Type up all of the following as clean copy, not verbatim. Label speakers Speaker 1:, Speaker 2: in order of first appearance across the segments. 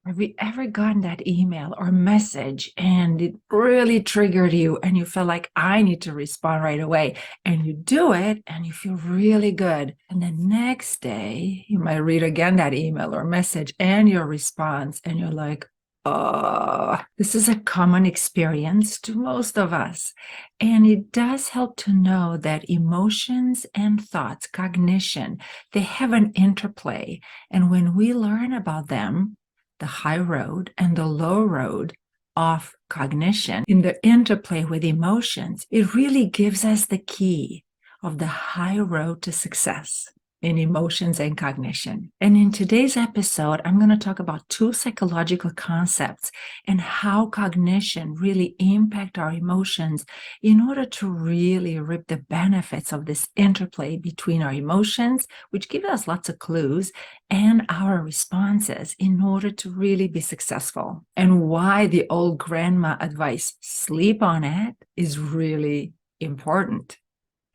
Speaker 1: Have you ever gotten that email or message and it really triggered you and you feel like I need to respond right away? And you do it and you feel really good. And the next day, you might read again that email or message and your response, and you're like, oh, this is a common experience to most of us. And it does help to know that emotions and thoughts, cognition, they have an interplay. And when we learn about them, the high road and the low road of cognition in the interplay with emotions, it really gives us the key of the high road to success in emotions and cognition. And in today's episode, I'm going to talk about two psychological concepts and how cognition really impact our emotions in order to really reap the benefits of this interplay between our emotions, which give us lots of clues, and our responses in order to really be successful. And why the old grandma advice, sleep on it, is really important.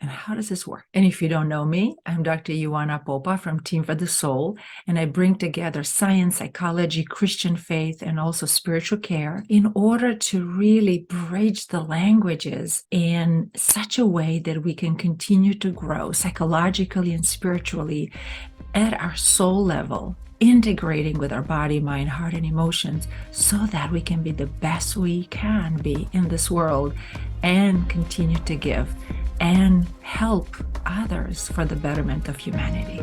Speaker 1: And how does this work? And if you don't know me, I'm Dr. Ioana Popa from Team for the Soul, and I bring together science, psychology, Christian faith, and also spiritual care in order to really bridge the languages in such a way that we can continue to grow psychologically and spiritually at our soul level, integrating with our body, mind, heart, and emotions so that we can be the best we can be in this world and continue to give and help others for the betterment of humanity.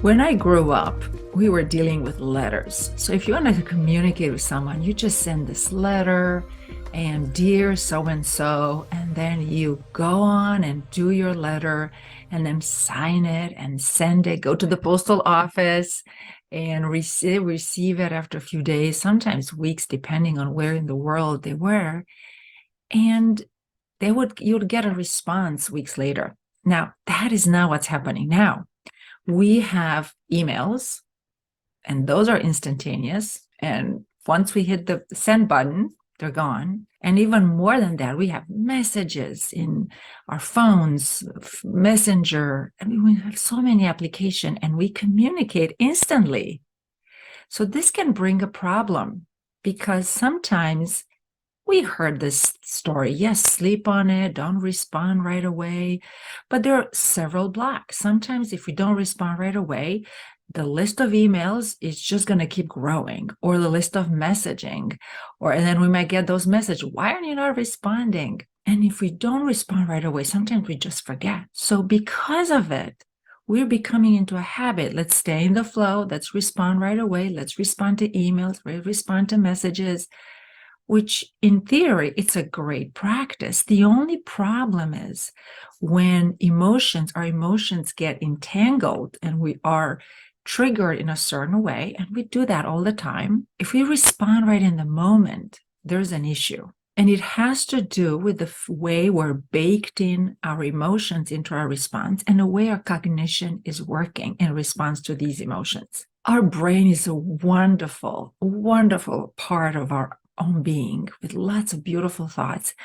Speaker 1: When I grew up, we were dealing with letters. So if you want to communicate with someone, you just send this letter and dear so-and-so, and then you go on and do your letter and then sign it and send it, go to the postal office and receive it after a few days, sometimes weeks, depending on where in the world they were. And you'd get a response weeks later. Now, that is not what's happening now. We have emails, and those are instantaneous. And once we hit the send button, they're gone. And even more than that, we have messages in our phones, Messenger. I mean, we have so many applications and we communicate instantly. So this can bring a problem because sometimes we heard this story. Yes, sleep on it, don't respond right away. But there are several blocks. Sometimes if we don't respond right away, the list of emails is just going to keep growing, or the list of messaging, and then we might get those messages. Why are you not responding? And if we don't respond right away, sometimes we just forget. So because of it, we're becoming into a habit. Let's stay in the flow. Let's respond right away. Let's respond to emails. Respond to messages, which in theory, it's a great practice. The only problem is when our emotions get entangled and we are triggered in a certain way, and we do that all the time. If we respond right in the moment, there's an issue. And it has to do with the way we're baked in our emotions into our response and the way our cognition is working in response to these emotions. Our brain is a wonderful, wonderful part of our own being with lots of beautiful thoughts.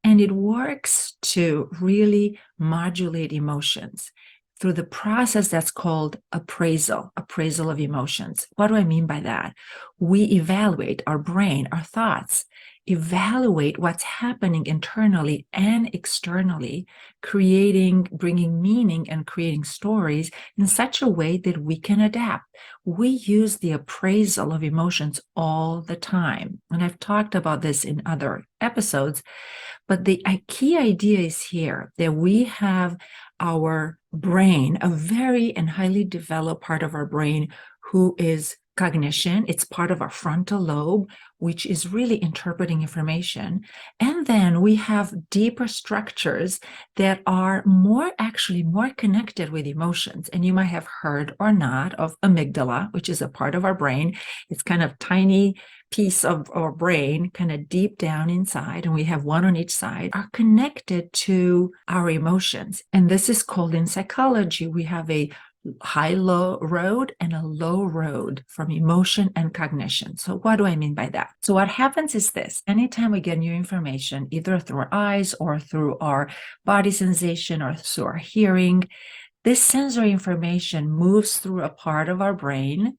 Speaker 1: And it works to really modulate emotions through the process that's called appraisal of emotions. What do I mean by that? We evaluate our brain, our thoughts, evaluate what's happening internally and externally, bringing meaning and creating stories in such a way that we can adapt. We use the appraisal of emotions all the time. And I've talked about this in other episodes, but the key idea is here that we have our brain, a very and highly developed part of our brain, who is cognition. It's part of our frontal lobe, which is really interpreting information. And then we have deeper structures that are more connected with emotions. And you might have heard or not of amygdala, which is a part of our brain. It's kind of tiny piece of our brain, kind of deep down inside, and we have one on each side, are connected to our emotions. And this is called, in psychology, we have a high-low road and a low road from emotion and cognition. So what do I mean by that? So what happens is this: anytime we get new information, either through our eyes or through our body sensation or through our hearing, this sensory information moves through a part of our brain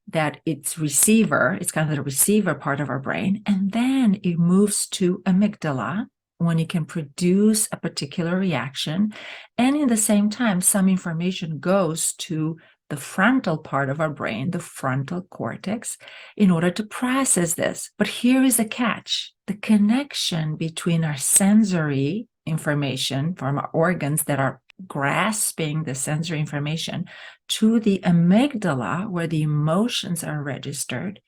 Speaker 1: that it's kind of the receiver part of our brain, and then it moves to amygdala when it can produce a particular reaction. And in the same time, some information goes to the frontal part of our brain, the frontal cortex, in order to process this. But here is the catch: the connection between our sensory information from our organs that are grasping the sensory information to the amygdala, where the emotions are registered,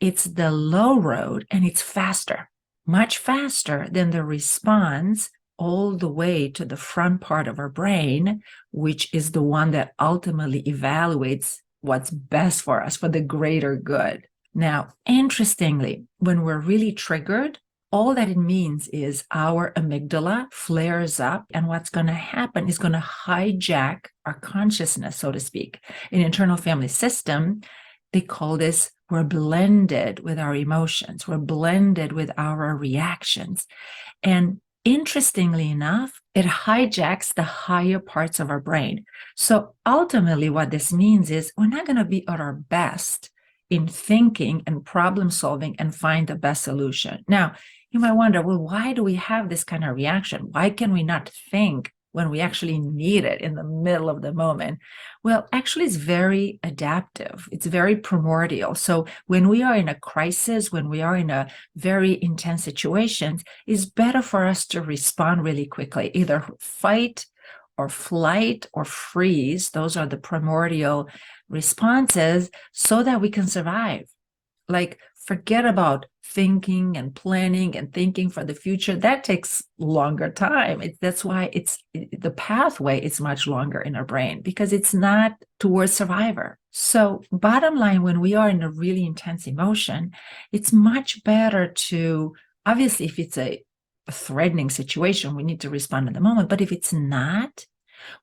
Speaker 1: it's the low road, and it's faster, much faster than the response all the way to the front part of our brain, which is the one that ultimately evaluates what's best for us, for the greater good. Now, interestingly, when we're really triggered, all that it means is our amygdala flares up, and what's going to happen is going to hijack our consciousness, so to speak. In internal family system, they call this, we're blended with our emotions, we're blended with our reactions. And interestingly enough, it hijacks the higher parts of our brain. So ultimately, what this means is we're not going to be at our best in thinking and problem solving and find the best solution. Now, you might wonder, well, why do we have this kind of reaction? Why can we not think when we actually need it in the middle of the moment? Well, actually, it's very adaptive. It's very primordial. So when we are in a crisis, when we are in a very intense situation, it's better for us to respond really quickly, either fight or flight or freeze. Those are the primordial responses, so that we can survive. Like, forget about thinking and planning and thinking for the future. That takes longer time. That's why the pathway is much longer in our brain, because it's not towards survivor. So bottom line, when we are in a really intense emotion, it's much better to, obviously, if it's a threatening situation, we need to respond in the moment. But if it's not,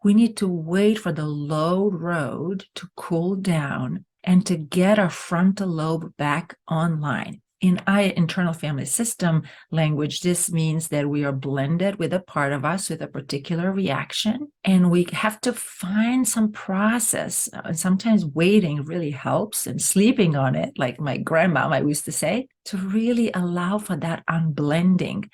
Speaker 1: we need to wait for the low road to cool down and to get our frontal lobe back online. In internal family system language, this means that we are blended with a part of us with a particular reaction, and we have to find some process. Sometimes waiting really helps, and sleeping on it, like my grandma used to say, to really allow for that unblending,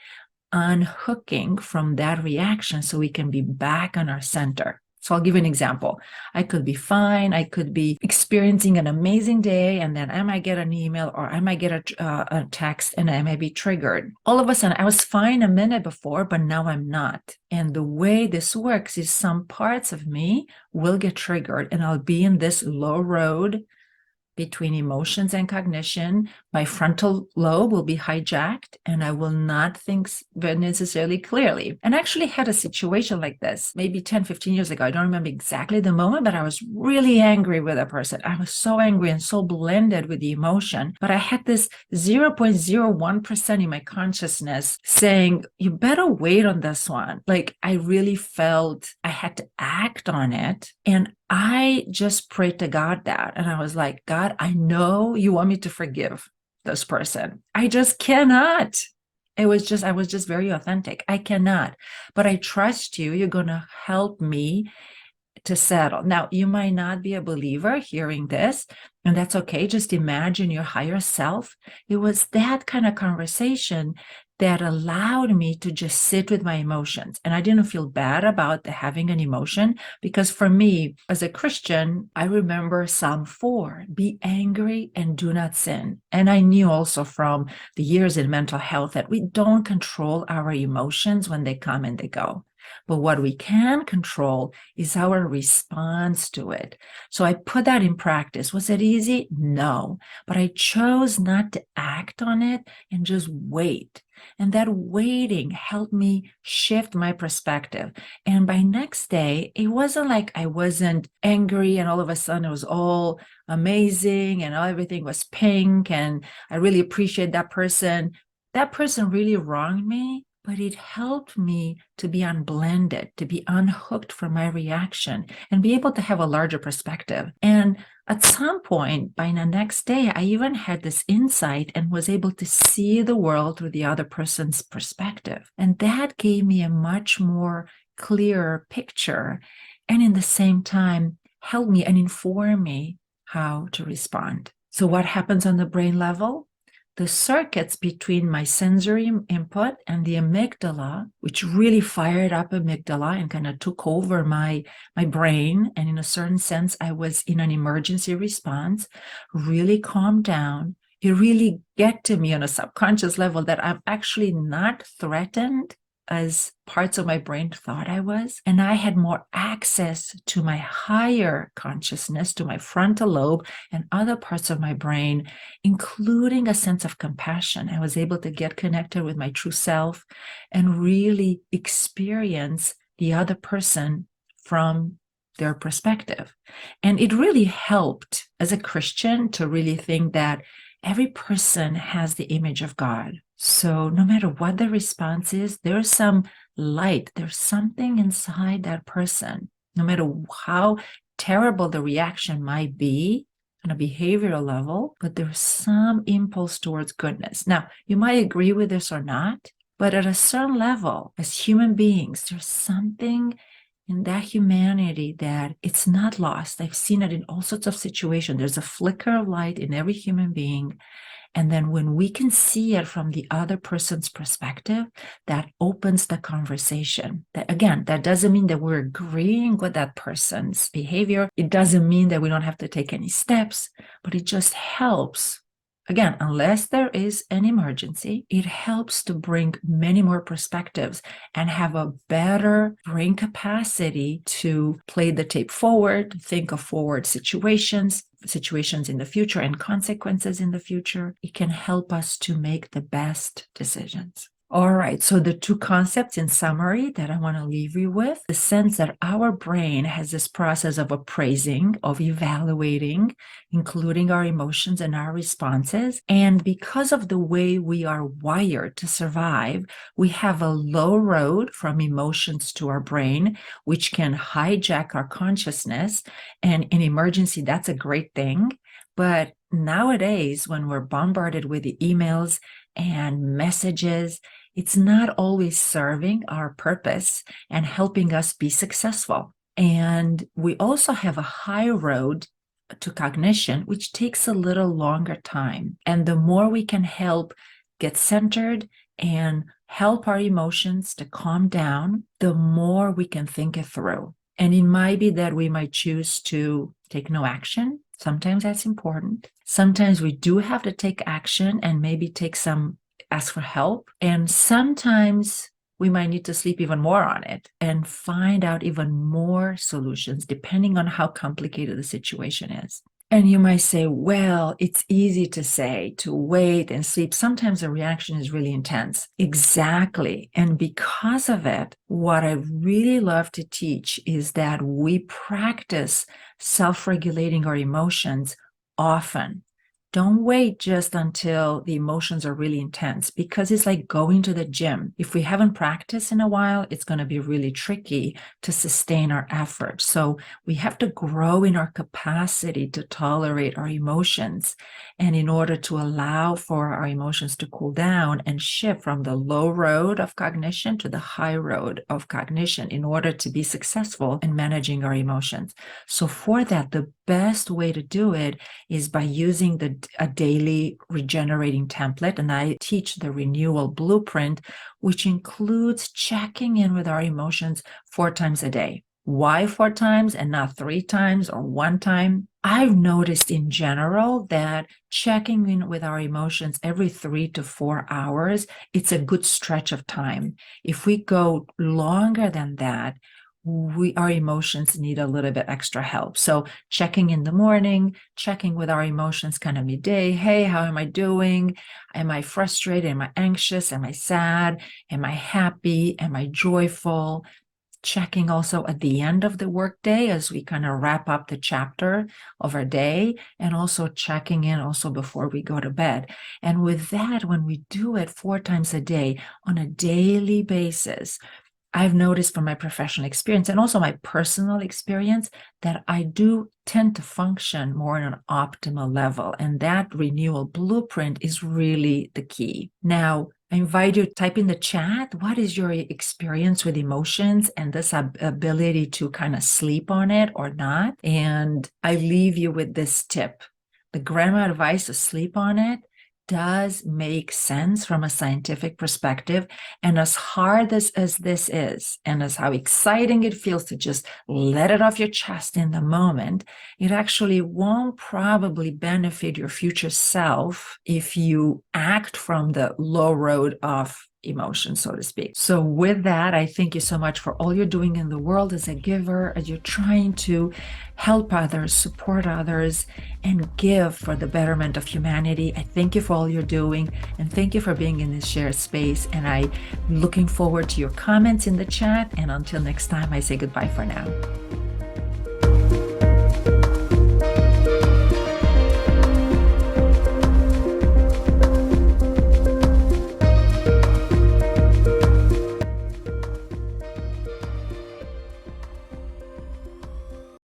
Speaker 1: unhooking from that reaction, so we can be back on our center. So I'll give you an example. I could be fine. I could be experiencing an amazing day, and then I might get an email or I might get a text, and I may be triggered. All of a sudden, I was fine a minute before, but now I'm not. And the way this works is some parts of me will get triggered, and I'll be in this low road between emotions and cognition. My frontal lobe will be hijacked, and I will not think necessarily clearly. And I actually had a situation like this maybe 10, 15 years ago. I don't remember exactly the moment, but I was really angry with a person. I was so angry and so blended with the emotion. But I had this 0.01% in my consciousness saying, you better wait on this one. Like, I really felt I had to act on it. And I just prayed to God that. And I was like, God, I know you want me to forgive this person. I just cannot. I was just very authentic. I cannot. But I trust you. You're going to help me to settle. Now, you might not be a believer hearing this, and that's okay. Just imagine your higher self. It was that kind of conversation that allowed me to just sit with my emotions. And I didn't feel bad about having an emotion, because for me, as a Christian, I remember Psalm 4, be angry and do not sin. And I knew also from the years in mental health that we don't control our emotions when they come and they go. But what we can control is our response to it. So I put that in practice. Was it easy? No. But I chose not to act on it and just wait. And that waiting helped me shift my perspective. And by next day, it wasn't like I wasn't angry and all of a sudden it was all amazing and everything was pink and I really appreciate that person. That person really wronged me. but it helped me to be unblended, to be unhooked from my reaction and be able to have a larger perspective. And at some point, by the next day, I even had this insight and was able to see the world through the other person's perspective. And that gave me a much more clearer picture. And in the same time, helped me and informed me how to respond. So, what happens on the brain level? The circuits between my sensory input and the amygdala, which really fired up amygdala and kind of took over my brain. And in a certain sense, I was in an emergency response, really calmed down. It really get to me on a subconscious level that I'm actually not threatened as parts of my brain thought I was. And I had more access to my higher consciousness, to my frontal lobe and other parts of my brain, including a sense of compassion. I was able to get connected with my true self and really experience the other person from their perspective. And it really helped as a Christian to really think that every person has the image of God. So no matter what the response is, there's some light, there's something inside that person, no matter how terrible the reaction might be on a behavioral level, but there's some impulse towards goodness. Now, you might agree with this or not, but at a certain level, as human beings, there's something in that humanity that it's not lost. I've seen it in all sorts of situations. There's a flicker of light in every human being. And then when we can see it from the other person's perspective, that opens the conversation. That, again, that doesn't mean that we're agreeing with that person's behavior. It doesn't mean that we don't have to take any steps, but it just helps. Again, unless there is an emergency, it helps to bring many more perspectives and have a better brain capacity to play the tape forward, think of forward situations in the future and consequences in the future. It can help us to make the best decisions. All right, so the two concepts in summary that I want to leave you with, the sense that our brain has this process of appraising, of evaluating, including our emotions and our responses. And because of the way we are wired to survive, we have a low road from emotions to our brain, which can hijack our consciousness. And in emergency, that's a great thing. But nowadays, when we're bombarded with the emails and messages, it's not always serving our purpose and helping us be successful. And we also have a high road to cognition, which takes a little longer time. And the more we can help get centered and help our emotions to calm down, the more we can think it through. And it might be that we might choose to take no action. Sometimes that's important. Sometimes we do have to take action and maybe ask for help. And sometimes we might need to sleep even more on it and find out even more solutions, depending on how complicated the situation is. And you might say, well, it's easy to say to wait and sleep. Sometimes the reaction is really intense. Exactly. And because of it, what I really love to teach is that we practice self-regulating our emotions often. Don't wait just until the emotions are really intense, because it's like going to the gym. If we haven't practiced in a while, it's going to be really tricky to sustain our effort. So we have to grow in our capacity to tolerate our emotions. And in order to allow for our emotions to cool down and shift from the low road of cognition to the high road of cognition in order to be successful in managing our emotions. So for that, the best way to do it is by using a daily regenerating template. And I teach the Renewal Blueprint, which includes checking in with our emotions 4 times a day. Why 4 times and not 3 times or 1 time? I've noticed in general that checking in with our emotions every 3 to 4 hours, it's a good stretch of time. If we go longer than that, our emotions need a little bit extra help. So checking in the morning, checking with our emotions kind of midday. Hey, how am I doing? Am I frustrated? Am I anxious? Am I sad? Am I happy? Am I joyful? checking also at the end of the workday as we kind of wrap up the chapter of our day, and also checking in also before we go to bed. And with that, when we do it 4 times a day on a daily basis, I've noticed from my professional experience and also my personal experience that I do tend to function more on an optimal level. And that renewal blueprint is really the key. Now, I invite you to type in the chat, what is your experience with emotions and this ability to kind of sleep on it or not? And I leave you with this tip. The grandma advice to sleep on it does make sense from a scientific perspective. And as hard as this is, and as how exciting it feels to just let it off your chest in the moment, it actually won't probably benefit your future self if you act from the low road of emotion, so to speak. So with that, I thank you so much for all you're doing in the world as a giver, as you're trying to help others, support others, and give for the betterment of humanity. I thank you for all you're doing, and thank you for being in this shared space. And I'm looking forward to your comments in the chat. And until next time, I say goodbye for now.